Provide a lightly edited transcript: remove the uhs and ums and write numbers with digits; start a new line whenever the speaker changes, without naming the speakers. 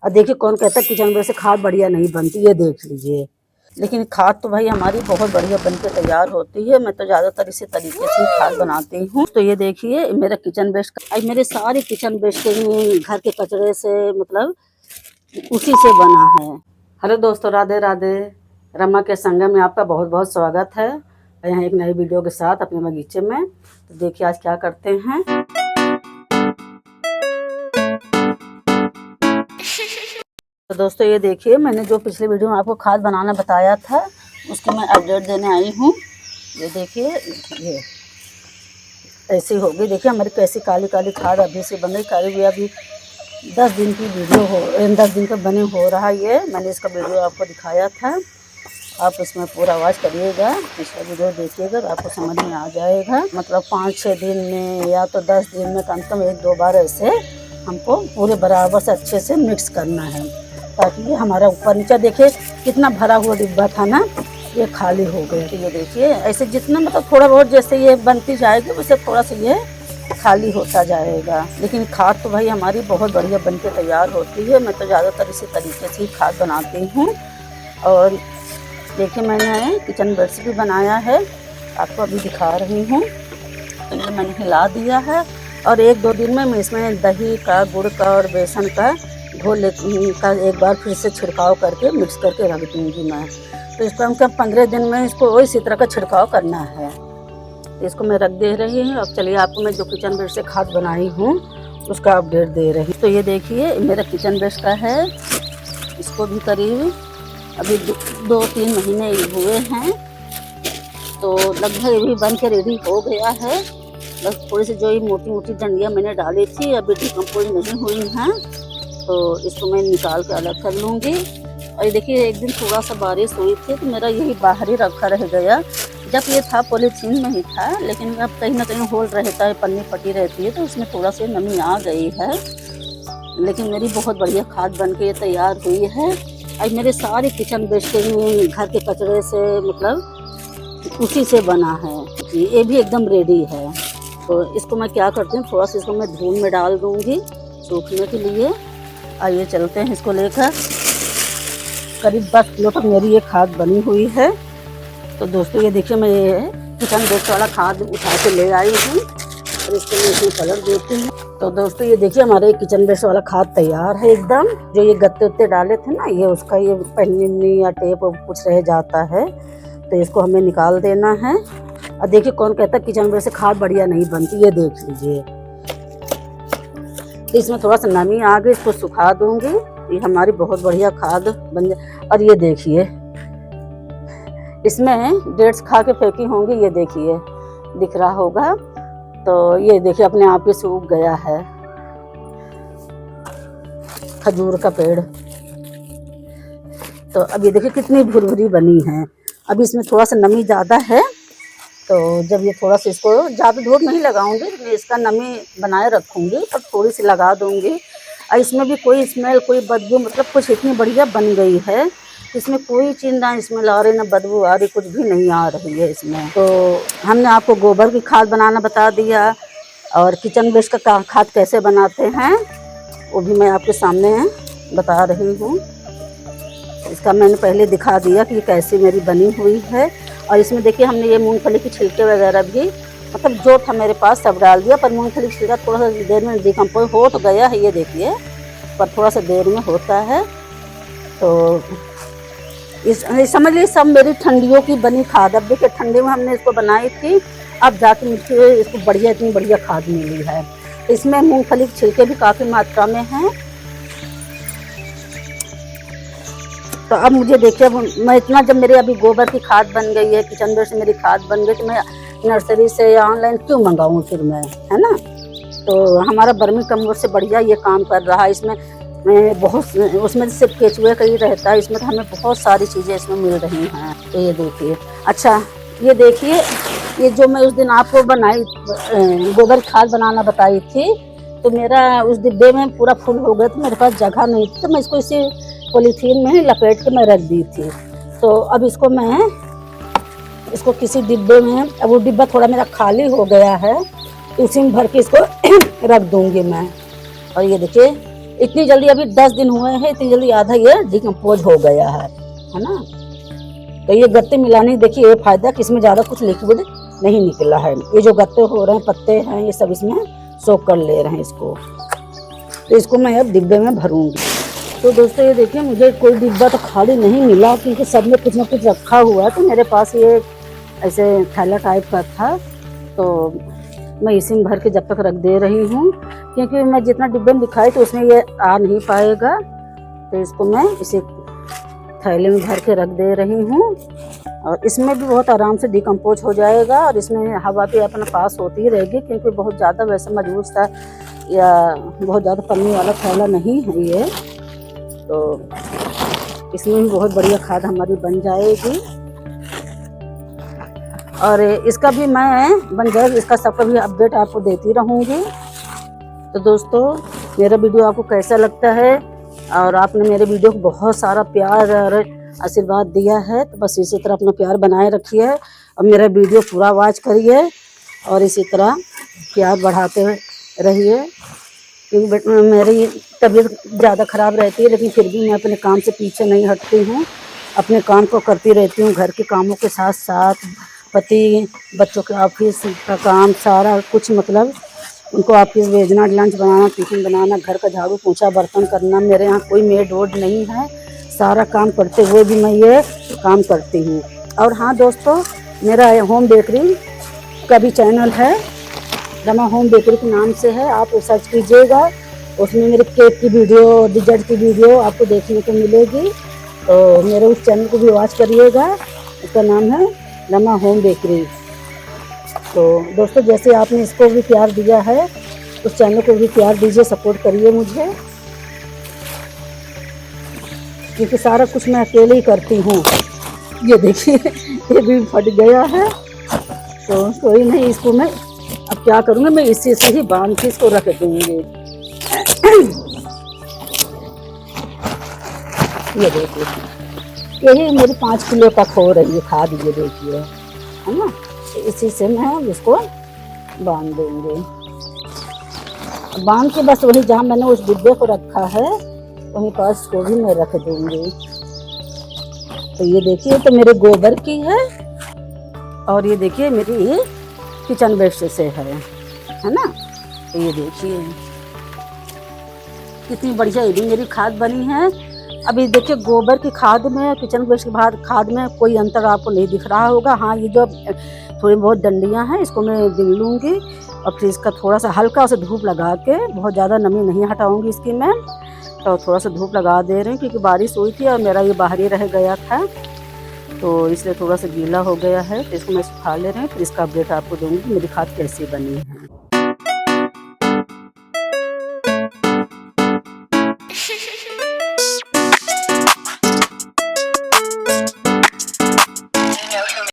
और देखिए कौन कहता है किचन वेस्ट से खाद बढ़िया नहीं बनती, ये देख लीजिए। लेकिन खाद तो भाई हमारी बहुत बढ़िया बन के तैयार होती है। मैं तो ज़्यादातर इसी तरीके से खाद बनाती हूँ। तो ये देखिए मेरा किचन वेस्ट मेरे सारे किचन वेस्ट घर के कचरे से मतलब उसी से बना है। हेलो दोस्तों, राधे राधे। रमा के संगम में आपका बहुत बहुत स्वागत है। यहाँ एक नई वीडियो के साथ अपने बगीचे में। तो देखिए आज क्या करते हैं। तो दोस्तों ये देखिए मैंने जो पिछले वीडियो में आपको खाद बनाना बताया था उसकी मैं अपडेट देने आई हूँ। ये देखिए ये ऐसी होगी। देखिए हमारी कैसी काली काली खाद अभी से बन रही। करीब अभी 10 दिन की वीडियो 10 दिन का बने हो रहा है। ये मैंने इसका वीडियो आपको दिखाया था। आप इसमें पूरा आवाज़ करिएगा, पिछला वीडियो देखिएगा तो आपको समझ में आ जाएगा। मतलब 5-6 दिन में या तो 10 दिन में कम से कम 1-2 बार ऐसे हमको पूरे बराबर से अच्छे से मिक्स करना है, ताकि ये हमारा ऊपर नीचे देखिए कितना भरा हुआ डिब्बा था ना, ये खाली हो गया। तो ये देखिए ऐसे जितना मतलब थोड़ा बहुत जैसे ये बनती जाएगी वैसे थोड़ा सा ये खाली होता जाएगा। लेकिन खाद तो भाई हमारी बहुत बढ़िया बन के तैयार होती है। मैं तो ज़्यादातर इसी तरीके से ही खाद बनाती हूँ। और देखिए मैंने किचन वेस्ट भी बनाया है, आपको अभी दिखा रही हूँ। तो ये मैंने हिला दिया है और 1-2 दिन में मैं इसमें दही का, गुड़ का और बेसन का घोल का एक बार फिर से छिड़काव करके मिक्स करके रख दूँगी मैं। तो इस पर 15 दिन में इसको इसी तरह का छिड़काव करना है। इसको मैं रख दे रही हूँ। अब चलिए आपको मैं जो किचन वेस्ट से खाद बनाई हूँ उसका अपडेट दे रही हूँ। तो ये देखिए मेरा किचन वेस्ट का है। इसको भी करीब अभी 2-3 महीने हुए हैं, तो लगभग ये भी बन के रेडी हो गया है। बस थोड़ी सी जो ये मोटी मोटी डंडियाँ मैंने डाली थी अभी डिकम्पोज नहीं हुई हैं, तो इसको मैं निकाल के अलग कर लूँगी। और ये देखिए एक दिन थोड़ा सा बारिश हुई थी तो मेरा यही बाहर ही रखा रह गया। जब ये था पॉलीथीन में ही था, लेकिन अब कहीं ना कहीं होल रहता है, पन्नी फटी रहती है तो उसमें थोड़ा सी नमी आ गई है। लेकिन मेरी बहुत बढ़िया खाद बन के तैयार हुई है। आज मेरे सारे किचन वेस्ट घर के कचरे से मतलब उसी से बना है। ये भी एकदम रेडी है। तो इसको मैं क्या करती हूँ, थोड़ा सा इसको मैं धूल में डाल दूँगी सूखने के लिए। आइए चलते हैं इसको लेकर। करीब 10 किलो तक मेरी ये खाद बनी हुई है। तो दोस्तों ये देखिए मैं ये किचन वेस्ट वाला खाद उठा के ले आई हूँ और इसको मैं इसमें कलर देती हूँ। तो दोस्तों ये देखिए हमारे किचन वेस्ट वाला खाद तैयार है एकदम। जो ये गत्ते उत्ते डाले थे ना, ये उसका ये पन्नी या टेप कुछ रह जाता है तो इसको हमें निकाल देना है। और देखिए कौन कहता है किचन वेस्ट से खाद बढ़िया नहीं बनती, ये देख लीजिए। तो इसमें थोड़ा सा नमी आ गई, इसको सुखा दूंगी, ये हमारी बहुत बढ़िया खाद बन जाए। और ये देखिए इसमें डेट्स खा के फेंकी होंगी, ये देखिए दिख रहा होगा। तो ये देखिए अपने आप ही सूख गया है खजूर का पेड़। तो अब ये देखिए कितनी भुरभुरी बनी है। अब इसमें थोड़ा सा नमी ज़्यादा है, तो जब ये थोड़ा सा इसको ज़्यादा धूप नहीं लगाऊंगी, मैं इसका नमी बनाए रखूंगी और थोड़ी सी लगा दूंगी। और इसमें भी कोई स्मेल, कोई बदबू, मतलब कुछ इतनी बढ़िया बन गई है, इसमें कोई चीज़ ना स्मेल आ रही ना बदबू आ रही, कुछ भी नहीं आ रही है इसमें। तो हमने आपको गोबर की खाद बनाना बता दिया और किचन वेस्ट का खाद कैसे बनाते हैं वो भी मैं आपके सामने बता रही हूँ। इसका मैंने पहले दिखा दिया कि ये कैसी मेरी बनी हुई है। और इसमें देखिए हमने ये मूंगफली के छिलके वगैरह भी मतलब जो था मेरे पास सब डाल दिया। पर मूंगफली का छिलका थोड़ा सा देर में डिकम्पोज हो तो गया है, ये देखिए, पर थोड़ा सा देर में होता है। तो इस समझ लीजिए सब मेरी ठंडियों की बनी खाद। अब देखिए ठंडी में हमने इसको बनाई थी, अब जाके मुझे इसको बढ़िया इतनी बढ़िया खाद मिली है। इसमें मूंगफली के छिलके भी काफ़ी मात्रा में हैं। तो अब मुझे देखिए मैं इतना, जब मेरे अभी गोबर की खाद बन गई है, किचन वेस्ट मेरी खाद बन गई, तो मैं नर्सरी से या ऑनलाइन क्यों मंगाऊँ फिर मैं, है ना। तो हमारा बर्मी कंपोस्ट से बढ़िया ये काम कर रहा है। इसमें बहुत, उसमें सिर्फ केचुए का ही रहता है, इसमें तो हमें बहुत सारी चीज़ें इसमें मिल रही हैं। तो ये देखिए, अच्छा ये देखिए ये जो मैं उस दिन आपको बनाई गोबर खाद बनाना बताई थी, तो मेरा उस डिब्बे में पूरा फुल हो गया, तो मेरे पास जगह नहीं थी, तो मैं इसको इसी पॉलीथीन में ही लपेट के मैं रख दी थी। तो अब इसको मैं इसको किसी डिब्बे में, अब वो डिब्बा थोड़ा मेरा खाली हो गया है, तो उसी में भर के इसको रख दूंगी मैं। और ये देखिए इतनी जल्दी, अभी 10 दिन हुए हैं, इतनी जल्दी आधा ये डिकम्पोज हो गया है ना। तो ये गत्ते मिलाने देखिए ये फायदा कि इसमें ज़्यादा कुछ लिक्विड नहीं निकला है। ये जो गत्ते हो रहे हैं, पत्ते हैं, ये सब इसमें सोख कर ले रहे हैं इसको। तो इसको मैं अब डिब्बे में भरूंगी। तो दोस्तों ये देखिए मुझे कोई डिब्बा तो खाली नहीं मिला, क्योंकि सब में कुछ ना कुछ रखा हुआ है। तो मेरे पास ये ऐसे थैला टाइप का था, तो मैं इसी में भर के जब तक रख दे रही हूँ, क्योंकि मैं जितना डिब्बे में दिखाई तो उसमें ये आ नहीं पाएगा। तो इसको मैं इसे थैले में भर के रख दे रही हूँ, और इसमें भी बहुत आराम से डिकम्पोज हो जाएगा, और इसमें हवा भी अपना पास होती ही रहेगी, क्योंकि बहुत ज़्यादा वैसे मजबूत सा या बहुत ज़्यादा पन्नी वाला थैला नहीं है ये। तो इसमें भी बहुत बढ़िया खाद हमारी बन जाएगी, और इसका भी मैं बन जाएगा, इसका सबका भी अपडेट आपको देती रहूँगी। तो दोस्तों मेरा वीडियो आपको कैसा लगता है, और आपने मेरे वीडियो को बहुत सारा प्यार और आशीर्वाद दिया है, तो बस इसी तरह अपना प्यार बनाए रखिए, और मेरा वीडियो पूरा वॉच करिए, और इसी तरह प्यार बढ़ाते रहिए। क्योंकि मेरी तबीयत ज़्यादा ख़राब रहती है, लेकिन फिर भी मैं अपने काम से पीछे नहीं हटती हूँ, अपने काम को करती रहती हूँ। घर के कामों के साथ साथ पति, बच्चों के ऑफिस का काम, सारा कुछ, मतलब उनको ऑफिस भेजना, लंच बनाना, टिफिन बनाना, घर का झाड़ू पोछा, बर्तन करना। मेरे यहाँ कोई मेड वोड नहीं है, सारा काम करते हुए भी मैं ये काम करती हूँ। और हाँ दोस्तों, मेरा होम बेकरी का भी चैनल है, रमा होम बेकरी के नाम से है, आप सर्च कीजिएगा। उसमें मेरे केक की वीडियो, डिजर्ट की वीडियो आपको देखने को मिलेगी। तो मेरे उस चैनल को भी वॉच करिएगा, उसका नाम है रमा होम बेकरी। तो दोस्तों जैसे आपने इसको भी प्यार दिया है, उस चैनल को भी प्यार दीजिए, सपोर्ट करिए मुझे, क्योंकि सारा कुछ मैं अकेले ही करती हूँ। ये देखिए ये भी फट गया है, तो कोई नहीं, इसको मैं अब क्या करूँगी, मैं इसी से ही बांध के इसको रख दूँगी। ये देखिए, यही मेरी 5 किलो का खो रही है खाद, ये देखिए, है ना। इसी से मैं इसको बांध दूँगी, बांध के बस वही जहाँ मैंने उस डिब्बे को रखा है वहीं पास को भी मैं रख दूँगी। तो ये देखिए, तो मेरे गोबर की है, और ये देखिए मेरी किचन वेस्ट से है ना। तो ये देखिए कितनी बढ़िया ये भी मेरी खाद बनी है। अभी देखिए गोबर की खाद में, किचन वेस्ट की खाद में कोई अंतर आपको नहीं दिख रहा होगा। हाँ, ये जो थोड़ी बहुत डंडियां हैं इसको मैं बिन लूँगी, और फिर इसका थोड़ा सा हल्का सा धूप लगा के, बहुत ज़्यादा नमी नहीं हटाऊँगी इसकी मैं, तो थोड़ा सा धूप लगा दे रही हूँ, क्योंकि बारिश हुई थी और मेरा ये बाहर ही रह गया था, तो इसलिए थोड़ा सा गीला हो गया है। तो इसको मैं सुखा ले रही हूँ, फिर इसका अपडेट आपको दूँगी कि मेरी खाद कैसी बनी है।